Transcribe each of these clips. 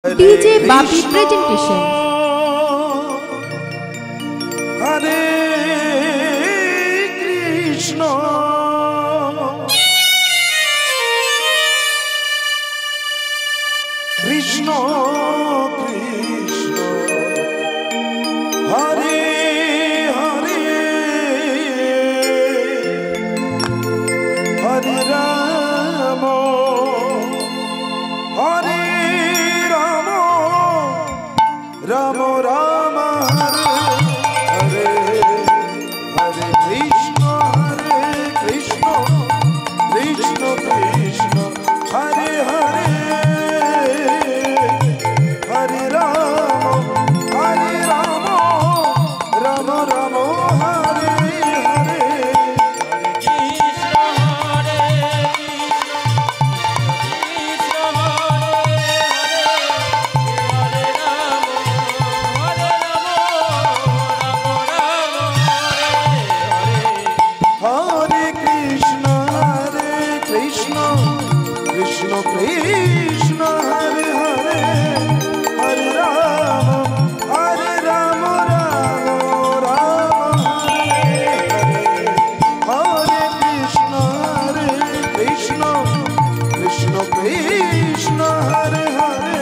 DJ Bapi presentation. Hare Krishna, Krishna Krishna, Hare Hare, Hare Rama, Hare Rama Rama Hare Hare Krishna Krishna Krishna Krishna Hare Hare Hare Rama Rama Rama Hare Hare Krishna Krishna Hare Hare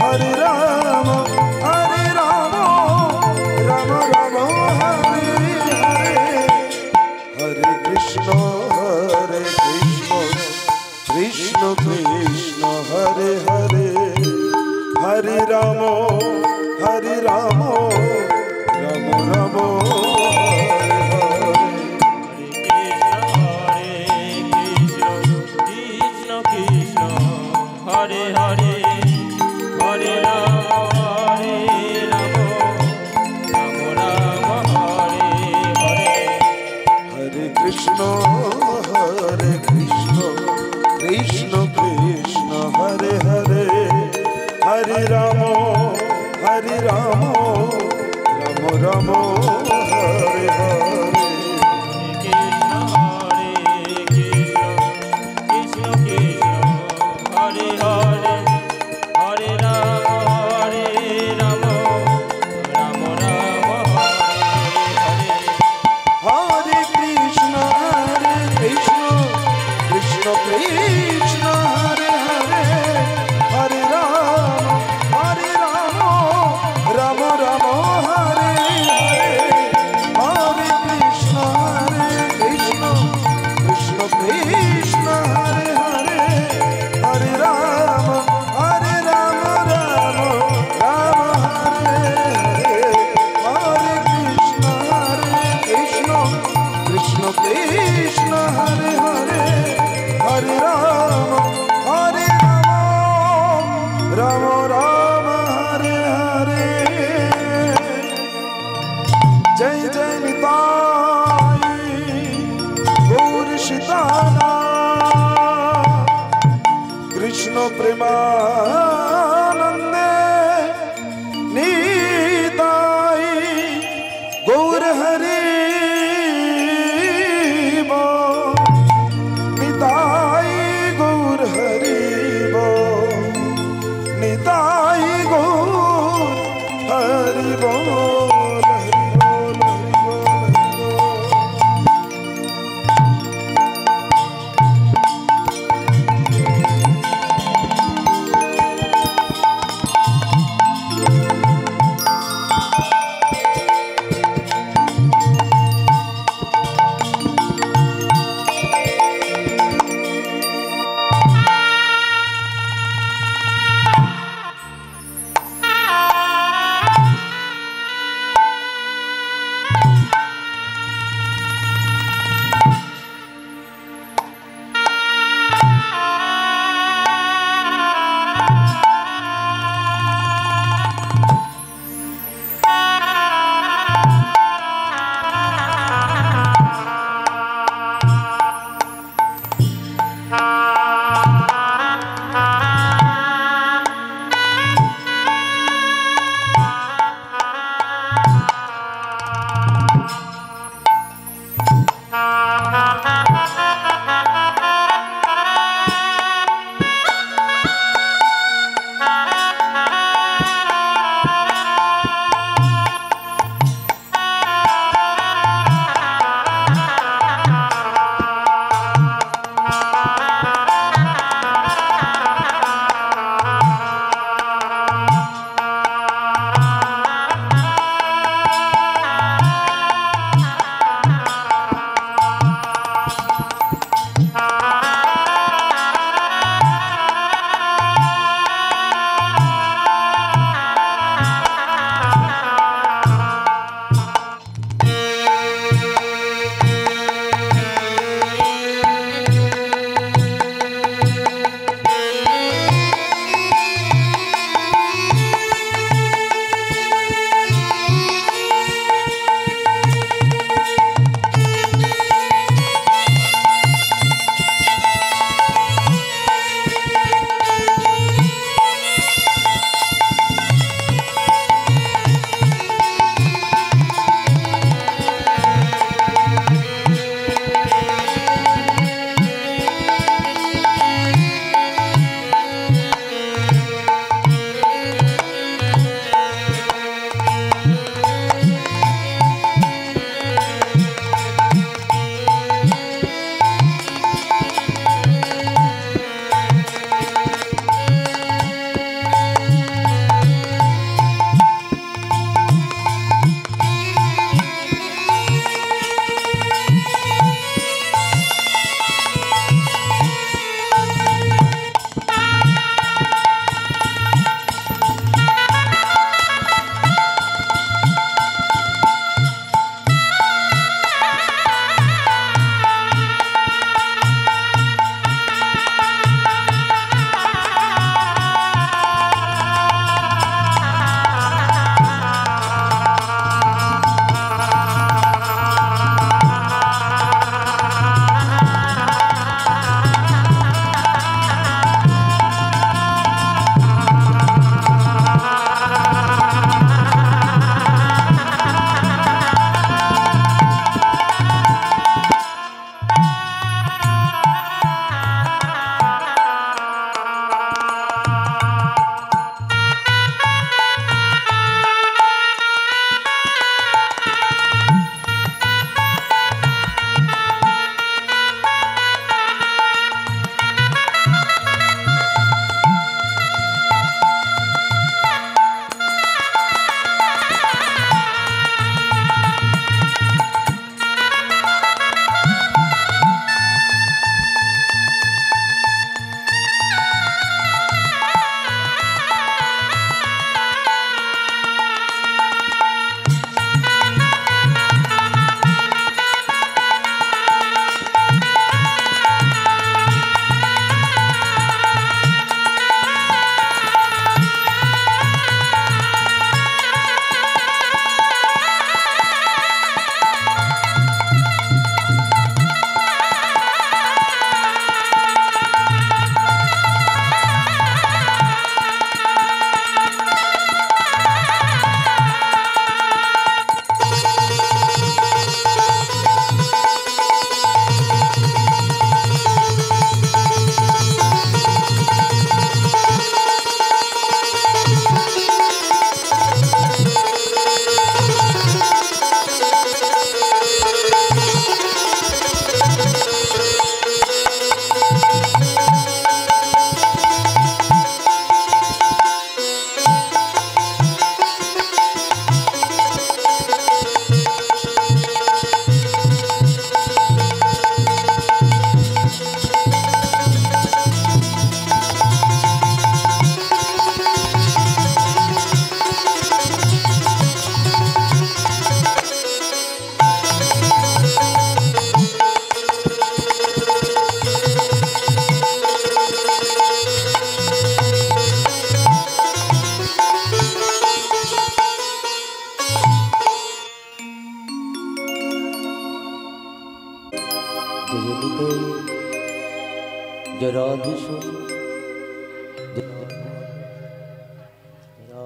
Hare Rama Rama Rama Hare Hare Krishna Krishna Krishna Krishna Hare Hare Hare Rama Rama Rama Hare Hare Hare Krishna Krishna Krishna Hare Hare Hare Rama Rama Rama Hare Hare Hare Krishna Krishna Krishna Hare Hare Hare Rama Rama Hare Hare Hare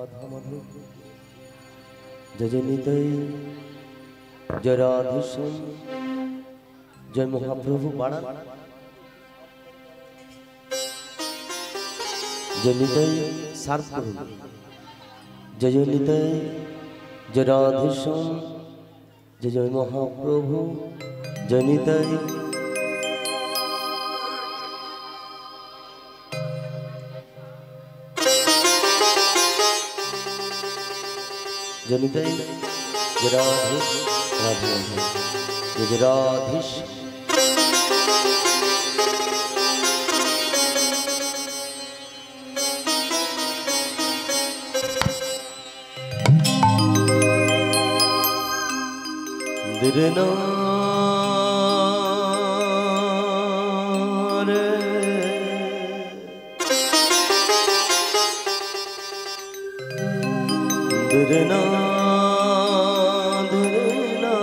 Radha Madhav জয় জয় নিতাই জয় রাধেশ্যাম জয় মহাপ্রভু বাড়ান জয় Nitai serve করুন জয় জয় নিতাই জয় রাধেশ্যাম জয় জয় মহাপ্রভু জয় নিতাই जय निताई जय राधे राधे जय राधेश दिरना दुरना दुरना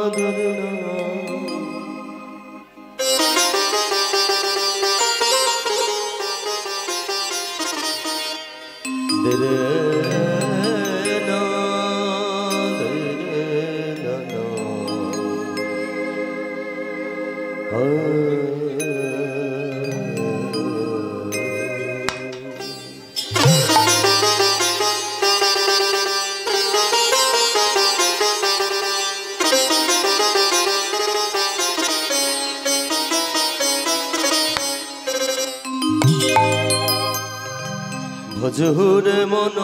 दुरना ভজুর মন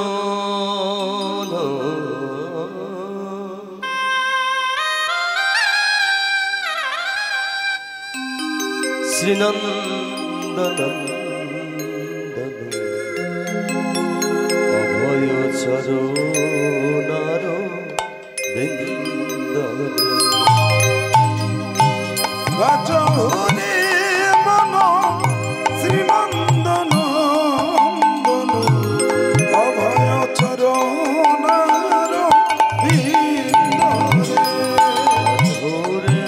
শ্রীনন্দন অভয় চরণার বৃন্দরে ভজহুরে মন শ্রীনন্দন অভয় চরণার ভজুরে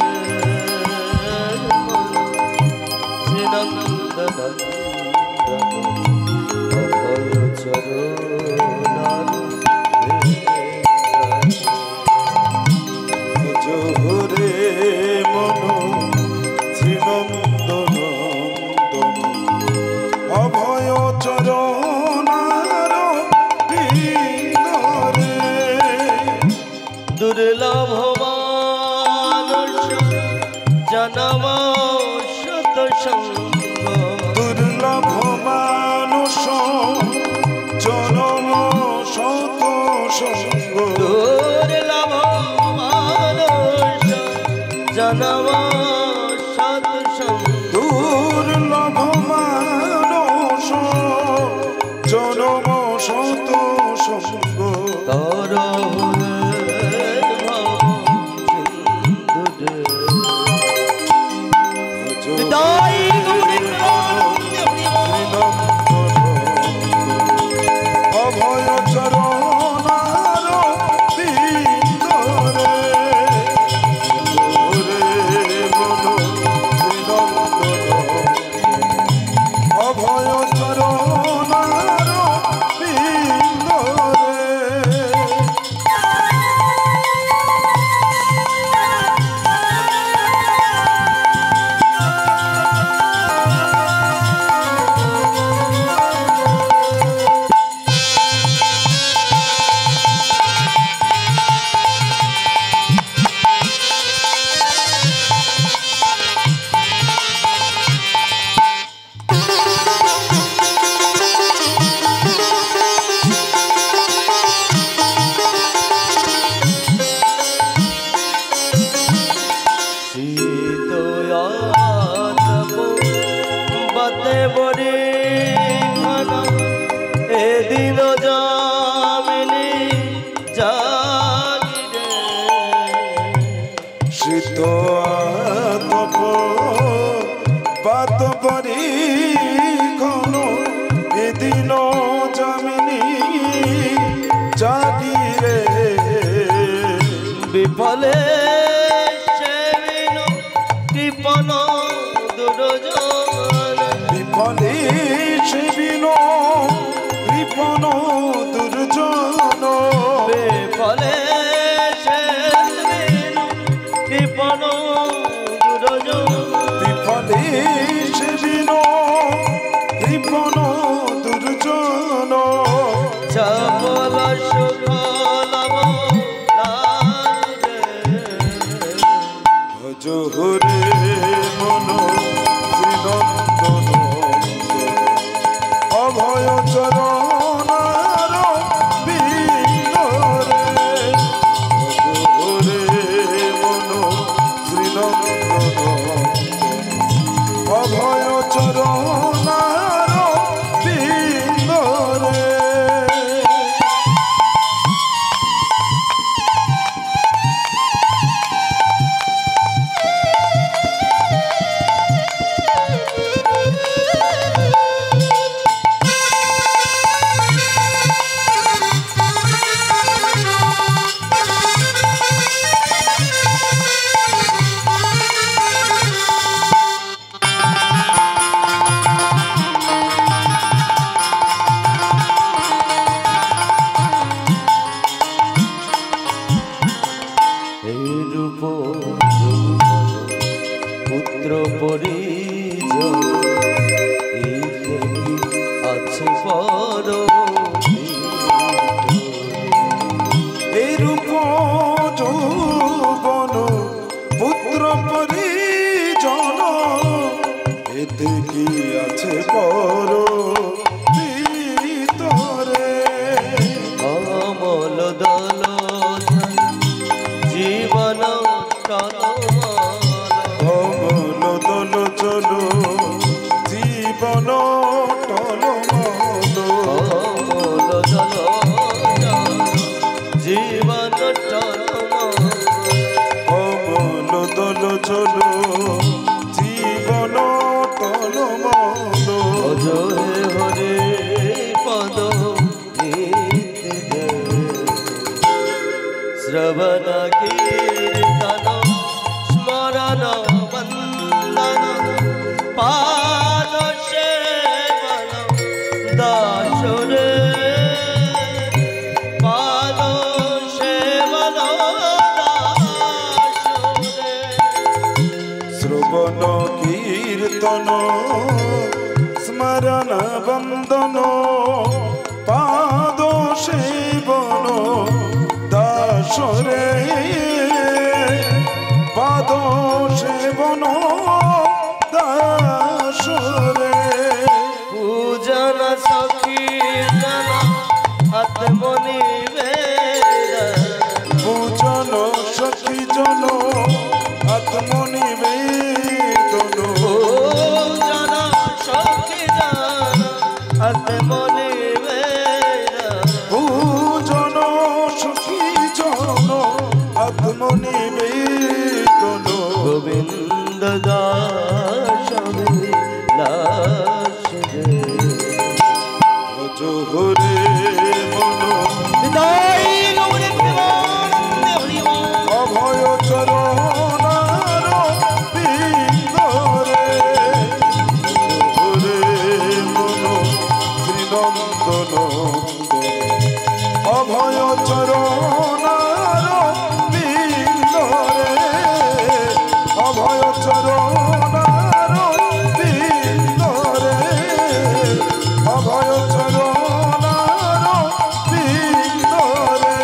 শ্রীনন্দন অভয় চরণার ভজহুরে মন শ্রীনন্দন অভয় চরণার বিন্দরে দুর্লভ মানুষ জনম শত সঙ্গ দুর্লভ মানুষ জনম শত সঙ্গ দুর্লভ মানুষ জনম শত সঙ্গ দুর্লভ মানুষ জনম শত সঙ্গ তর অভয় চরণার বিন্দরে অভয় চরণার বিন্দরে এদিন জামিনী জাগিরে শীত আতপ পাত পরি কোন এদিন জামিনী জাগিরে বিফলে সেবিন কৃপণ দুর্জন বিফলে সেবিন কৃপণ চরণার বিন্দরে ওরে মন শ্রীনন্দন অভয় চরণার বিন্দরে পুত্র পরিজন আছে পর এই রূপ যৌবন পুত্র পরিজন এতে কি আছে পর ভিতরে অমল দল জীবন অমল দল চলো জীবন টলমল অমল দল জীবন অমল দল চলো জীবন টলমল অজয় হরে পদ শ্রবণ কীর্তন স্মরণ বন্দন পাদ সেবন দাসরে পাদ সেবন দাসরে শ্রবণ কীর্তন স্মরণ বন্দন পাদ সেবন দাসরে পাদ সেবন দাসরে পূজন সকীর্তন আত্মনিবেদন পূজন সখী জন আত্মনিবেদন পূজন সকীর্তন আত্মনিবেদন পূজন সখী জন আত্মনিবেদন গোবিন্দ দাস বিলাস জোহরে মন অভয় চরণার বিন্দরে জোহরে মন শ্রীনন্দন অভয় চরণার বিন্দরে অভয় চরণার বিন্দরে অভয় চরণার বিন্দরে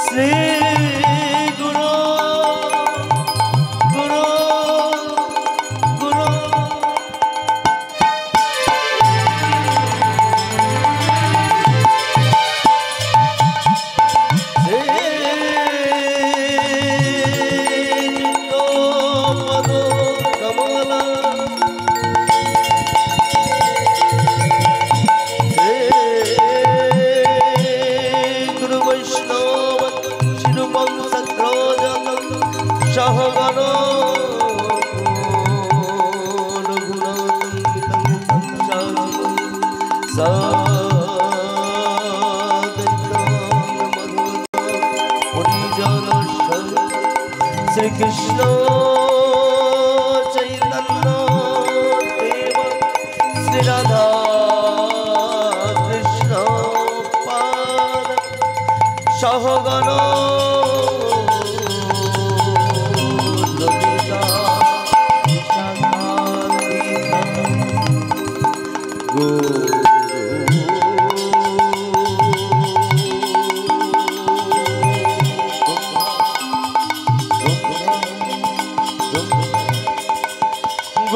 শ্রী গুরু গুরু গুরু সহগণ শ্রীকৃষ্ণ চৈতন্য দেব শ্রী রাধা কৃষ্ণ পাদ সহগণ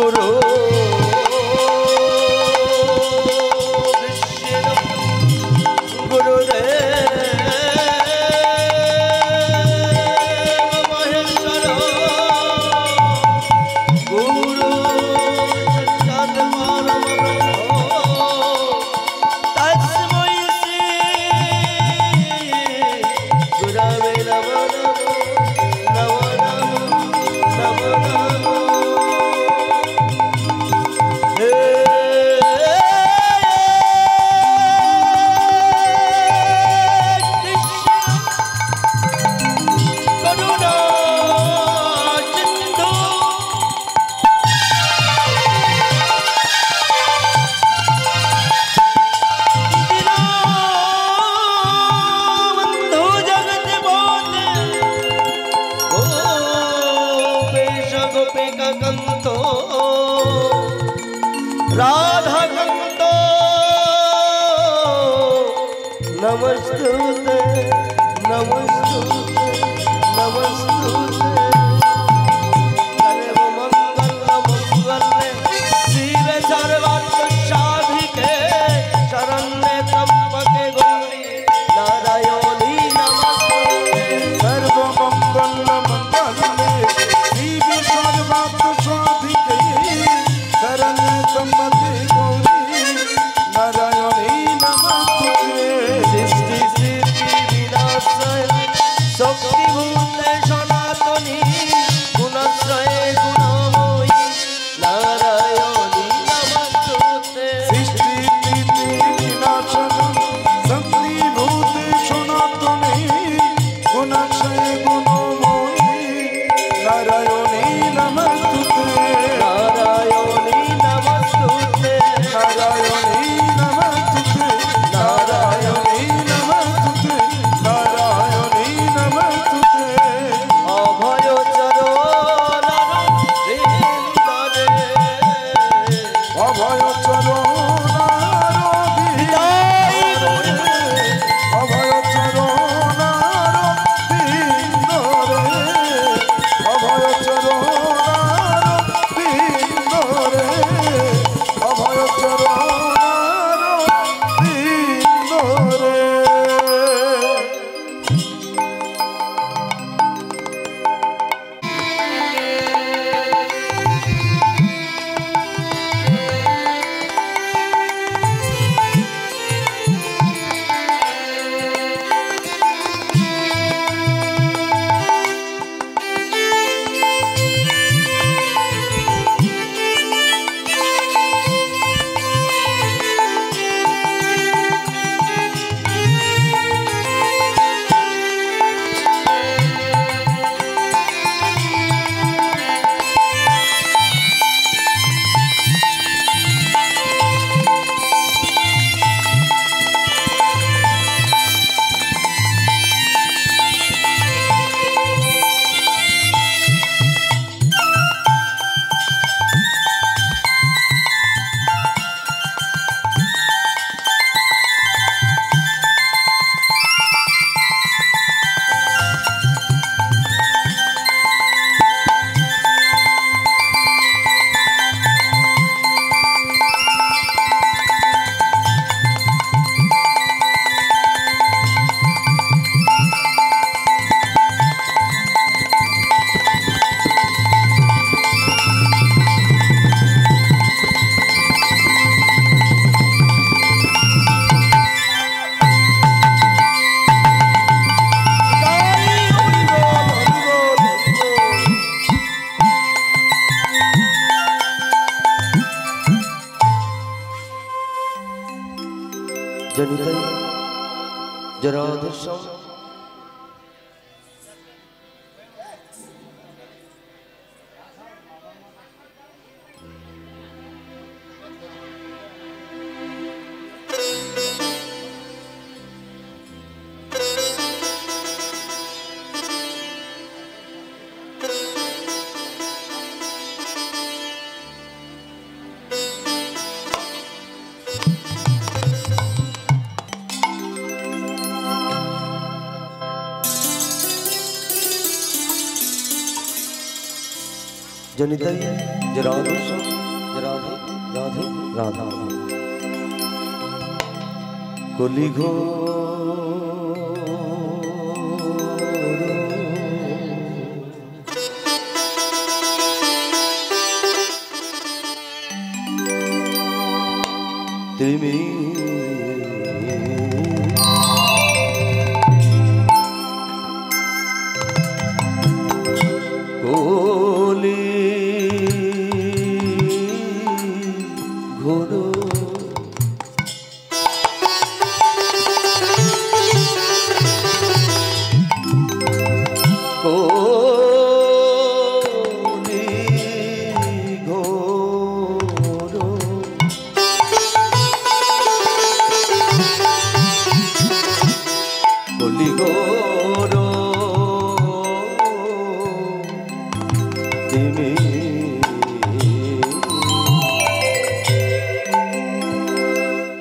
गुरु विष्णु गुरुदेव महेश्वर गुरु साक्षात् परम तस्मै श्री गुरवे नमः नमः नमः नमः राधा कंतो नमस्तुते नमस्तुते नमस्तुते सर्व मंगल मंगल्ये शिवे सर्वार्थ साधिके शरण्ये त्र्यंबके गौरी नारायणी नमस्तुते सर्व मंगल मंगल्ये शिवे सर्वार्थ साधिके शरण्ये त्र्यंबके गौरी नारायणी नमस्तुते सृष्टि स्थिति विनाशाय शक्तिभूते सनातनी गुणाश्रये गुणमयी नारायणी नमस्तुते सृष्टि स्थिति विनाशन शक्तिभूते सनातने गुणाक्षये गुणमयी नारायणी नमस्तुते नारायणी नमस्तुते नारायणी नमस्तुते नारायणी नमस्तुते नारायणी नमस्तुते अभय चरण वृंदरे अभय चरणारविन्दरे अभय चरणारविन्दरे अभय चरणारविन्दरे अभय चरणारविन्दरे जनित जराधर्षम जनिताई जय राधे जय राधे राधे राधा कलि तिमी कोली घोरो कोली घोरो कोली घोरो तिमी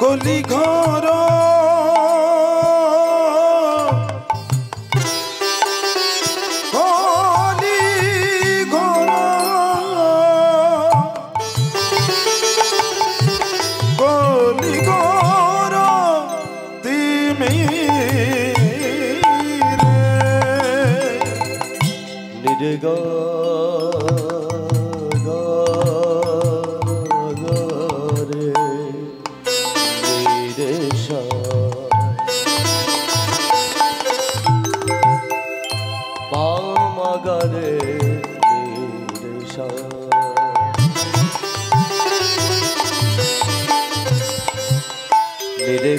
कलि घर कलि घर कलि घर तिमी निरेगा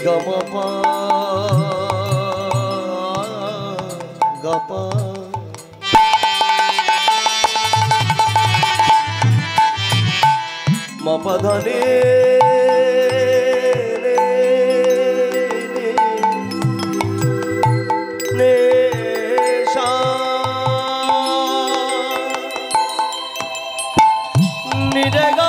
गमपा गपा मपधने ने शा निरेगा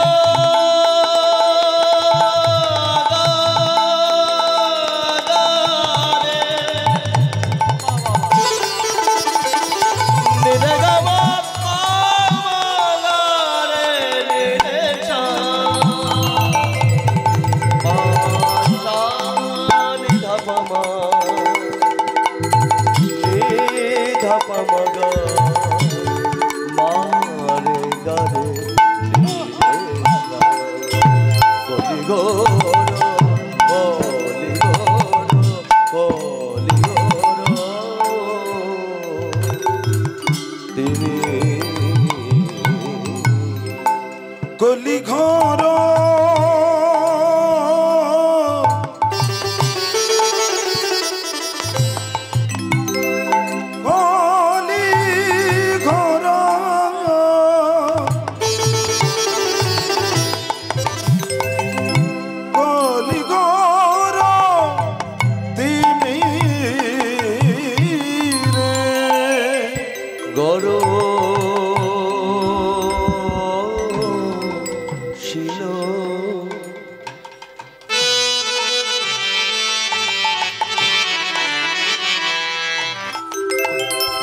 कलि घर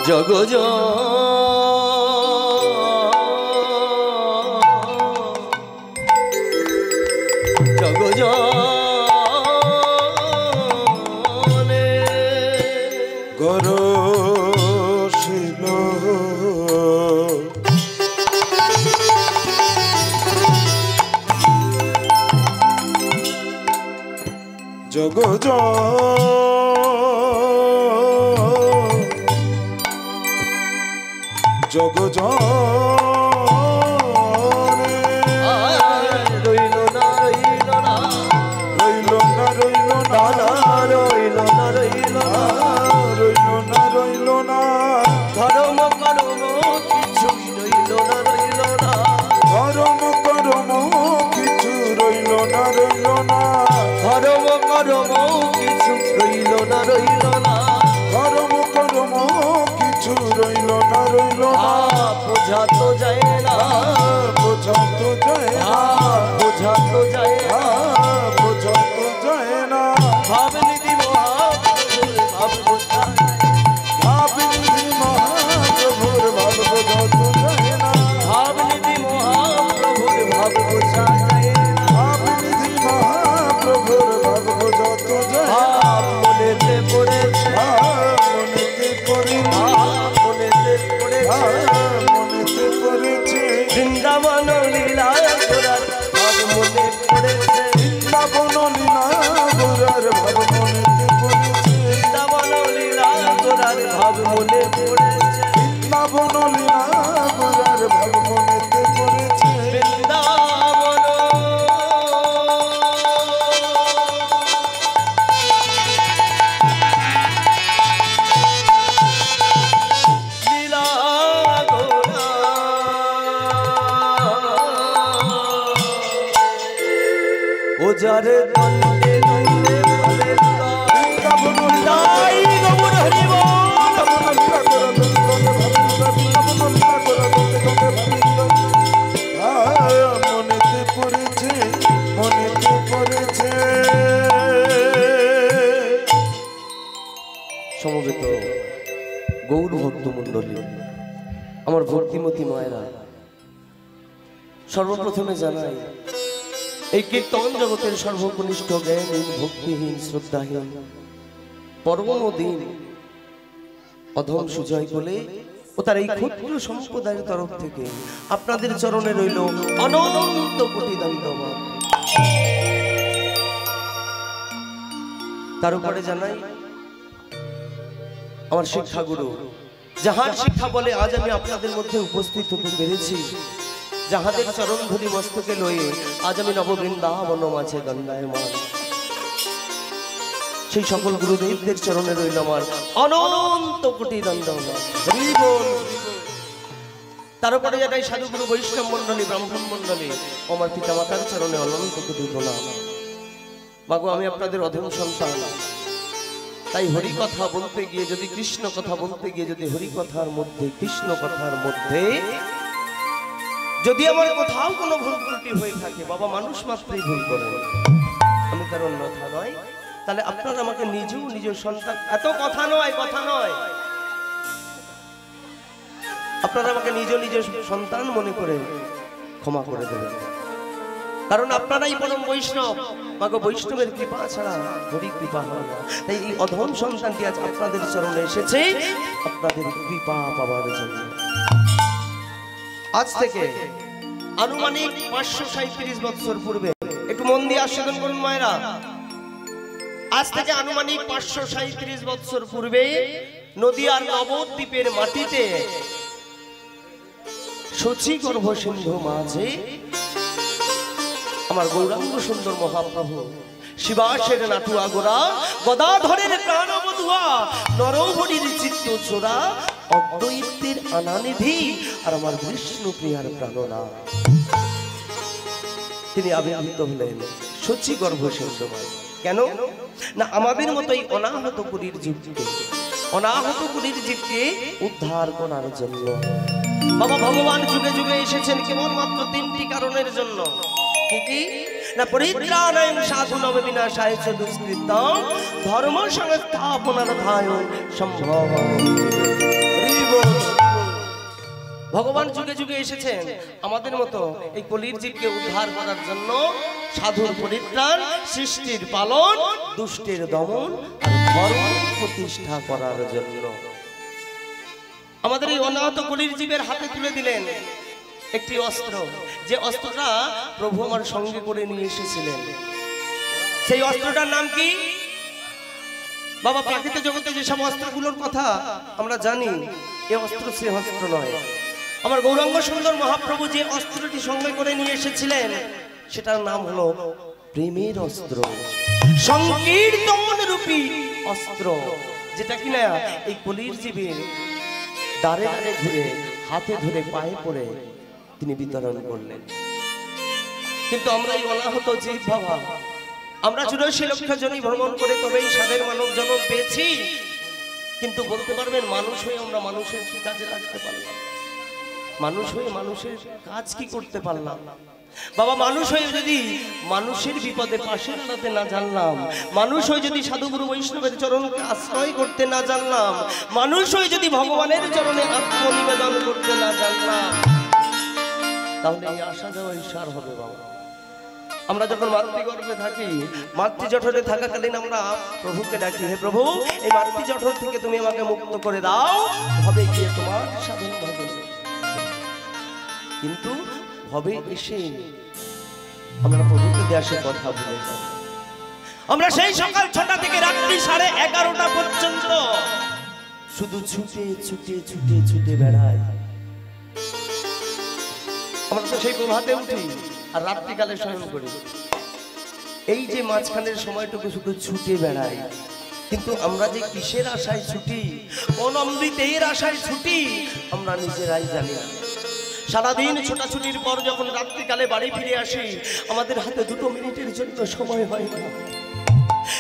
जग जग जाने गरशिल जग जग जाने रइलो ना रइलो ना रइलो ना रइलो ना रइलो ना रइलो ना रइलो ना रइलो ना धर्म कर्म किछु रइलो ना रइलो ना धर्म कर्म किछु रइलो ना रइलो ना धर्म कर्म किछु रइलो ना रइलो ना धर्म कर्म किछु रइलो ना रइलो ना बुझा तो जाए ना बुझा तो जाए ना बुझा तो जाए ना बुझा तो जाए ना भाव निधि भाव बुझा भाव निधि महाप्रभुर भाव बुझा तो जाए ना भाव निधि যারে দণ্ডে দণ্ডে ফলের তাই নমন হরি বল। মনেতে পড়েছে, মনেতে পড়েছে। সমবেত গৌর ভক্ত মণ্ডলী, আমার ভক্তিমতী মায়েরা, সর্বপ্রথমে জানাই এই কীর্তন জগতের সর্বকনিষ্ঠ জ্ঞানহীন, ভক্তিহীন, শ্রদ্ধাহীন পরমদিন অধম সুজয় বলে ও তার এই ক্ষুদ্র সম্প্রদায়ের তরফ থেকে আপনাদের চরণে রইল অনন্ত কোটি দণ্ডবাদ। তার উপরে জানাই আমার শিক্ষাগুরু, যাহার শিক্ষা বলে আজ আমি আপনাদের মধ্যে উপস্থিত হতে পেরেছি, যাহাদের চরণ ধরি মস্তকে লয়ে আজ আমি নববৃন্দাবন মাঝে দণ্ডায়মান, সেই সকল গুরুদেবদের চরণে রইল আমার অনন্ত কোটি দণ্ডবাদ। তার উপরে যাটাই সাধুগুরু বৈষ্ণব মন্ডলী, ব্রাহ্মণ মন্ডলী, আমার পিতা মাতার চরণে অনন্ত কোটি প্রণাম। মাগো, আমি আপনাদের অধম সন্তান, তাই হরি কথা বলতে গিয়ে যদি কৃষ্ণ কথা বলতে গিয়ে যদি হরি কথার মধ্যে কৃষ্ণ কথার মধ্যে যদি আমার কোথাও কোনো ভুল ত্রুটি হয়ে থাকে, বাবা মানুষ মাত্রই ভুল করেন, আমি তার অন্যথা নয়, তাহলে আপনারা আমাকে নিজেও নিজের সন্তান, এত কথা নয়, কথা নয়, আপনারা আমাকে নিজ নিজের সন্তান মনে করে ক্ষমা করে দেবেন, কারণ আপনারাই পরম বৈষ্ণব। মাগো, বৈষ্ণবের কৃপা ছাড়া হরি কৃপা হয় না। তাই এই অধম সন্তানটি আজ আপনাদের চরণে এসেছে আপনাদের কৃপা পাওয়ার জন্য। আজ থেকে আনুমানিক 537 বছর পূর্বে, একটু মন দিয়ে আস্বাদন করুন মায়েরা, আজ থেকে আনুমানিক 537 বছর পূর্বে নদিয়ার নবদ্বীপের মাটিতে শচীগর্ভ সিন্ধু মাঝে আমার গৌরাঙ্গ সুন্দর মহাপ্রভু শিবাসের নাটুয়া গোরা, গদাধরের প্রাণ বধুয়া, নরহরির চিত্ত চোরা, অদ্বৈতের আনানিধি আর আমার বিষ্ণু প্রিয়ার প্রাণনা, তিনি আবির্ভূত হলেন শচীগর্ভ সিন্ধু মাঝে। কেন না, আমাদের মতোই অনাহত কুড়ির জীবকে উদ্ধার করার জন্য। বাবা ভগবান যুগে যুগে এসেছেন কেবলমাত্র 3টি কারণের জন্য। কি না, পরিত্রাণায় সাধুনাম বিনাশায় চ দুষ্কৃতম ধর্ম সংস্থাপনার্থায় সম্ভব। ভগবান যুগে যুগে এসেছেন আমাদের মতো এই কলির জীবকে উদ্ধার করার জন্য, সাধুর পরিত্রাণ, সৃষ্টির পালন, দুষ্টের দমন আর ধর্ম প্রতিষ্ঠা করার জন্য। আমাদের এই অনাহত কলির জীবের হাতে তুলে দিলেন একটি অস্ত্র, যে অস্ত্রটা প্রভু আমার সঙ্গে করে নিয়ে এসেছিলেন। সেই অস্ত্রটার নাম কি? বাবা, প্রাকৃতিক জগতে যেসব অস্ত্রগুলোর কথা আমরা জানি, এই অস্ত্র সে অস্ত্র নয়। আমার গৌরাঙ্গ সুন্দর মহাপ্রভু যে অস্ত্রটি সঙ্গে করে নিয়ে এসেছিলেন, সেটার নাম হলো প্রেমের অস্ত্র, সংকীর্তন রূপী অস্ত্র, যেটা কিনা এই কলির জীবের দাঁড়ে দাঁড়ে ঘুরে, হাতে ধরে, পায়ে পড়ে তিনি বিতরণ করলেন। কিন্তু আমরা এই অনাহত জীব বাবা, আমরা 84 লক্ষ জনই ভ্রমণ করে তবেই সাধের মানব জন্ম পেয়েছি, কিন্তু বলতে পারবেন মানুষ হয়ে আমরা মানুষের কি কাজে লাগতে পারলাম? মানুষ হয়ে মানুষের কাজ কি করতে পারলাম? বাবা, মানুষ হয়ে যদি মানুষের বিপদে পাশে দাঁড়াতে না জানলাম, মানুষ হয়ে যদি সাধুগুরু বৈষ্ণবের চরণকে আশ্রয় করতে না জানলাম, মানুষ হয়ে যদি ভগবানের চরণে আত্মনিবেদন করতে না জানলাম, তাহলে এই আসা যাওয়া ঈশ্বর হবে বাবা। আমরা যখন মাতৃগর্ভে থাকি, মাতৃজঠরে থাকাকালীন আমরা প্রভুকে ডাকি, হে প্রভু, এই মাতৃজঠর থেকে তুমি আমাকে মুক্ত করে দাও, হবে গিয়ে তোমার সাধন ভজন। কিন্তু হবে এসে আমরা প্রভুকে দেশে কথা বলে যাই। আমরা সেই সকাল 6টা থেকে রাত্রি 11:30 পর্যন্ত শুধু ছুটে ছুটে ছুটে ছুটে বেড়াই। আমরা তো সেই প্রভাতে উঠি আর রাত্রিকালে শয়ন করি। এই যে মাঝখানের সময়টুকু শুধু ছুটে বেড়াই, কিন্তু আমরা যে কিসের আশায় ছুটি, কোন অমৃতের আশায় ছুটি, আমরা নিজেরাই জানি না। সারাদিন ছোটাছুটির পর যখন রাত্রিকালে বাড়ি ফিরে আসি, আমাদের হাতে 2 মিনিটের জন্য সময় হয় না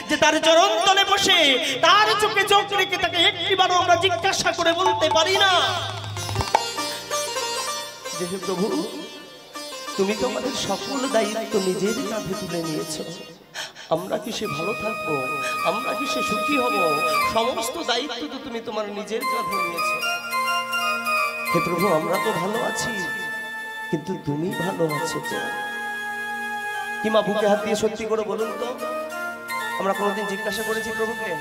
যে তার চরণ তলে বসে তার চোখে চোখ রেখে তাকে একটিবারও আমরা জিজ্ঞাসা করে বলতে পারি না যে হে প্রভু, তুমি তো আমাদের সকল দায়িত্ব নিজের কাঁধে তুলে নিয়েছো, আমরা কি সে ভালো থাকবো, আমরা কি সে সুখী হব, সমস্ত দায়িত্ব তো তুমি তোমার নিজের কাঁধে নিয়েছো। হে প্রভু, আমরা তো ভালো আছি, কিন্তু তুমি ভালো আছো তো? কি মা, বুকে হাত দিয়ে সত্যি করে বলুন তো, আমরা কোনোদিন জিজ্ঞাসা করেছি প্রভুকে?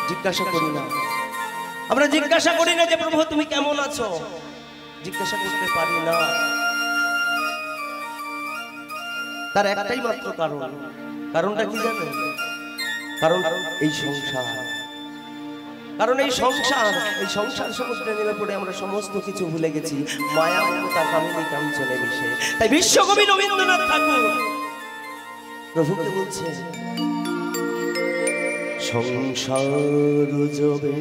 জিজ্ঞাসা করি না। আমরা জিজ্ঞাসা করি না যে প্রভু তুমি কেমন আছো, জিজ্ঞাসা করতে পারি না। তার একটাই মাত্র কারণ। কারণটা কি জানেন? কারণ এই সংসার। কারণ এই সংসার সমুদ্রে নেমে পড়ে আমরা সমস্ত কিছু ভুলে গেছি, মায়া মমতা কামিনী কাঞ্চনে মিশে। তাই বিশ্বকবি রবীন্দ্রনাথ ঠাকুর প্রভুকে বলছে, সংসার যবে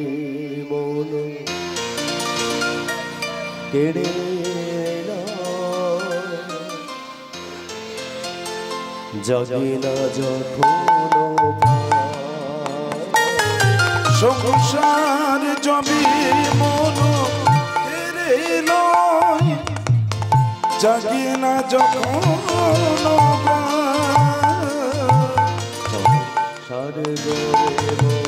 মন কেড়ে জাগে না যখন সংসার জমি মন কেড়ে লয়, জাগে না যখন সংসার জমি মন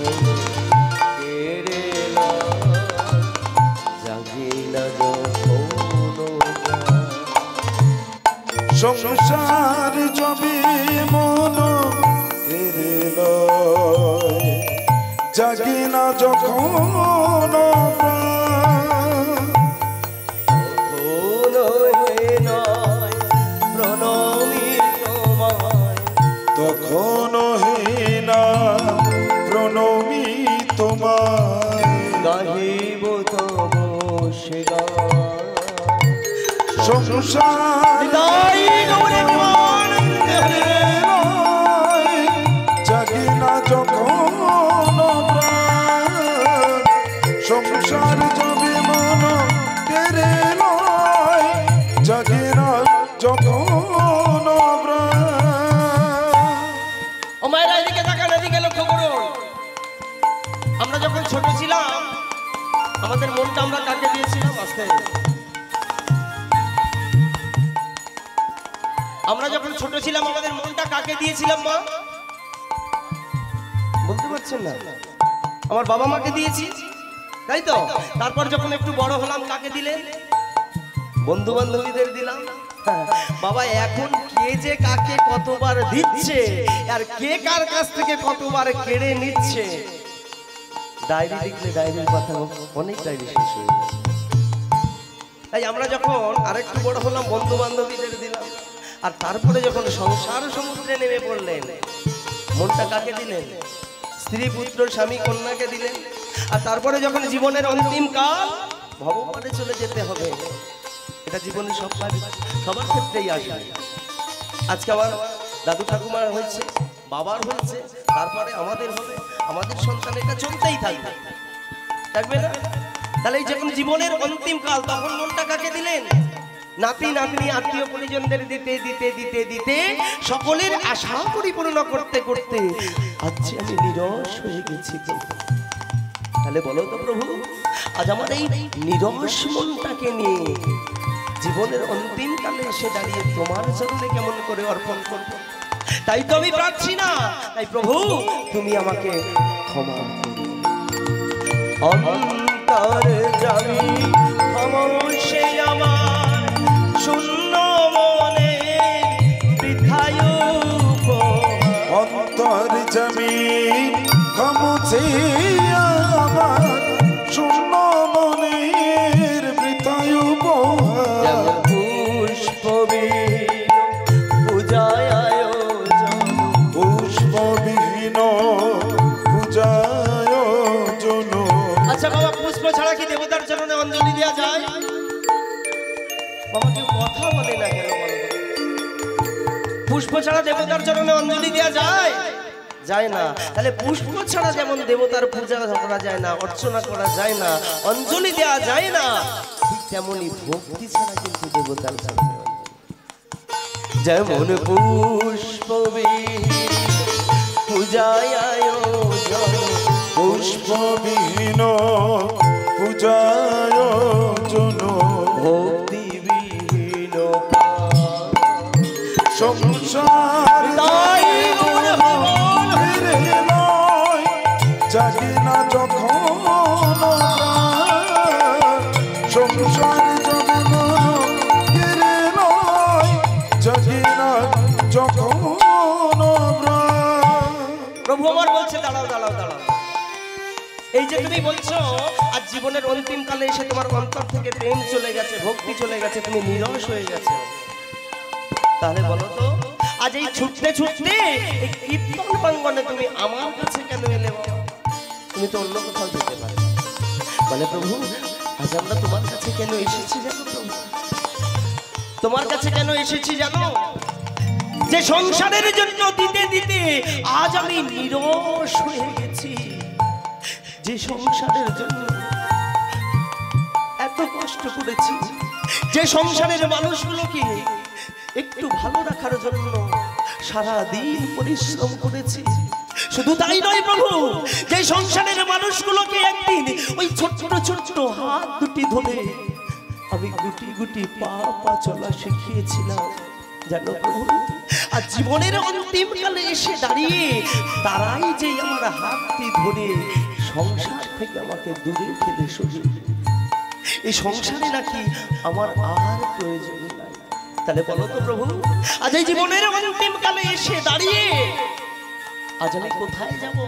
কেড়ে লয়, জাগে না যখন সংসার জমি মন কেড়ে লয়, জাগে না যখন তখন হে না প্রণমী তোমায়, গাহিব তব সে গান। সংসার জাগে না যখন সংসার জমি মন কেড়ে লয়, জাগে না যখন ও মায়েরা, এদিকে তাকান, এদিকে লক্ষ্য করুন। আমরা যখন ছোট ছিলাম আমাদের মনটা আমরা কাকে দিয়েছিলাম? আস্তে। আমরা যখন ছোট ছিলাম আমাদের মনটা কাকে দিয়েছিলাম মা? বলতে পারছেন না? আমার বাবা মাকে দিয়েছি, তাই তো? তারপর যখন একটু বড় হলাম কাকে দিলেন? বন্ধু বান্ধবীদের দিলাম। বাবা, এখন কে যে কাকে কতবার দিচ্ছে আর কে কার কাছ থেকে কতবার কেড়ে নিচ্ছে, ডায়েরি লিখলে ডায়েরির কথা অনেক ডায়েরি শেষ হয়ে যায়। তাই আমরা যখন আরেকটু বড় হলাম বন্ধু বান্ধবীদের দিলাম, আর তারপরে যখন সংসার সমুদ্রে নেমে পড়লেন মনটা কাকে দিলেন? স্ত্রী পুত্র স্বামী কন্যাকে দিলেন। আর তারপরে যখন জীবনের অন্তিম কাল ভগবানে চলে যেতে হবে, এটা জীবনে সবার ক্ষেত্রেই আসে। আজকে আমার দাদু ঠাকুমার হয়েছে, বাবার হয়েছে, তারপরে আমাদের হবে, আমাদের সন্তান, এটা চলতেই থাকবে, থাকবে না? তাহলে যখন জীবনের অন্তিম কাল তখন মনটা কাকে দিলেন? নাতি নাতনি আত্মীয় পরিজনদের দিতে দিতে দিতে দিতে সকলের আশা পরিপূর্ণ করতে করতে আজ আমি নিরস হয়ে গেছি। তাহলে বলো তো প্রভু, আজ আমার এই নিরস মনটাকে নিয়ে জীবনের অন্তিম কালে এসে দাঁড়িয়ে তোমার চরণে কেমন করে অর্পণ করবো? তাই তো আমি পারছি না। তাই প্রভু, তুমি আমাকে ক্ষমা করো। অন্তর জানি ক্ষমসে আমার শূন্য মনে বৃথায় অন্তর জমি ক্ষমছে আমার শূন্য মনের বৃথায় পুষ্পবিহীন পূজায় আয়োজন, পুষ্পবিহীন পূজায় জন। আচ্ছা বাবা, পুষ্প ছাড়া কি দেবতার চরণে অঞ্জলি দেওয়া যায়? বাবা কেউ কথা বলে না কেন বলো? পুষ্প ছাড়া দেবতার চরণে অঞ্জলি দেওয়া যায়? যায় না। তাহলে পুষ্প ছাড়া যেমন দেবতার পূজা করা যায় না, অর্চনা করা যায় না, অঞ্জলি দেওয়া যায় না, ঠিক তেমনি ভক্তি ছাড়া কিন্তু দেবতার কাছে যেমন পুষ্পবিহীন পূজায় আয়োজন পুষ্পবিহীন পূজায়োজন ভক্তিবিহীন সংসার তাই মোর ভগবান ফিরে নয় জাগে না যখন সংসার যেমন ফিরে নয় জাগে না যখন প্রভু আমার বলছে দাঁড়াও দাঁড়াও দাঁড়াও এই যে তুমি বলছো আজ জীবনের অন্তিম কালে এসে তোমার অন্তর থেকে প্রেম চলে গেছে ভক্তি চলে গেছে তুমি নিরস হয়ে গেছে তাহলে বলো তো আজ এই ছুটতে ছুটতে এই কীর্তন প্রাঙ্গণে তুমি আমার কাছে কেন এলে বাবা? তুমি তো অন্য কোথাও যেতে পারো বলে প্রভু আজ আমরা তোমার কাছে কেন এসেছি জানো প্রভু তোমার কাছে কেন এসেছি জানো যে সংসারের জন্য দিতে দিতে আজ আমি নিরস হয়ে গেছি যে সংসারের জন্য এত কষ্ট করেছি যে সংসারের মানুষগুলোকে একটু ভালো রাখার জন্য সারা দিন পরিশ্রম করেছি শুধু তাই নয় প্রভু যে সংসারের মানুষগুলোকে একদিন ওই ছোট্ট ছোট্ট হাত দুটি ধরে আমি গুটি গুটি পা পা চলা শিখিয়েছিলাম জানো প্রভু আর জীবনের অন্তিম কালে এসে দাঁড়িয়ে তারাই যে আমার হাতটি ধরে সংসার থেকে আমাকে দূরে ফেলে সরিয়ে এই সংসারে নাকি আমার আর প্রয়োজন নাই তাহলে বলো তো প্রভু আজ এই জীবনের অন্তিম কালে এসে দাঁড়িয়ে আজ আমি কোথায় যাব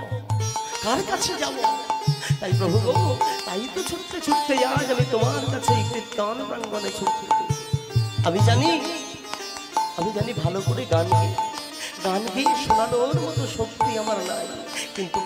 কার কাছে যাব তাই প্রভু গো তাই তো ছুটতে ছুটতে আজ আমি তোমার কাছে এই কীর্তন প্রাঙ্গণে ছুটতে আমি জানি ভালো করে গান গেয়ে শোনানোর মতো শক্তি আমার নাই কিন্তু